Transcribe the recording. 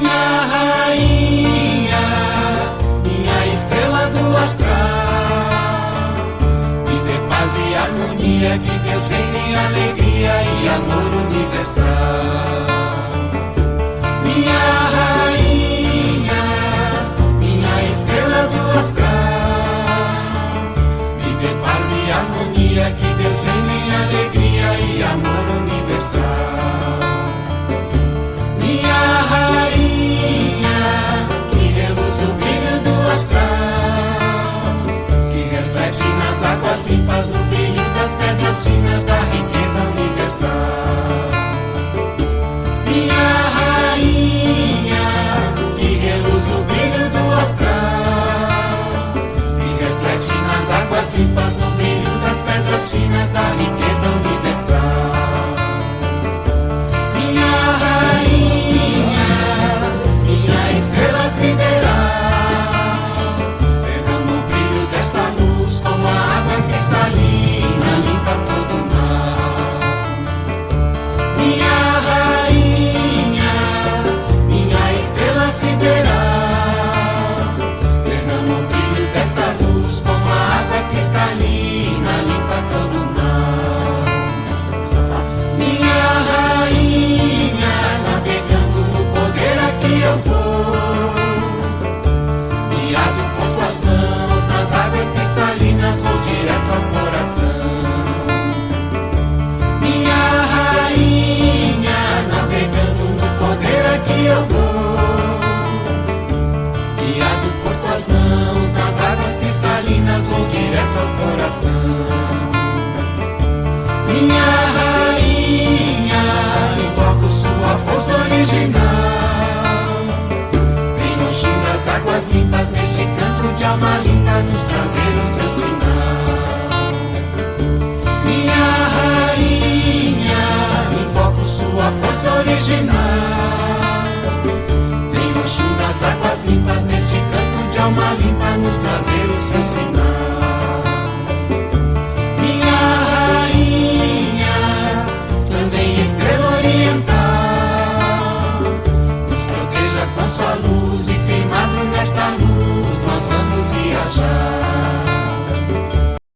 Minha rainha, minha estrela do astral, me dê paz e harmonia, que Deus reine em alegria e amor universal. Minha rainha, minha estrela do astral, me dê paz e harmonia, que Deus reine em alegria e amor universal. Minha rainha, que reluz o brilho do astral, que reflete nas águas limpas, no brilho das pedras finas da riqueza universal. Minha rainha, que reluz o brilho do astral, que reflete nas águas limpas, no brilho das pedras finas da riqueza universal. Vou direto ao coração. Minha rainha, navegando no poder aqui eu vou. Guiado por tuas mãos, nas águas cristalinas, vou direto ao coração. Minha rainha, invoco sua força original. Vem Oxum das águas limpas, neste canto de alma limpa, nos trazer o seu sinal. Minha rainha, invoco sua força original.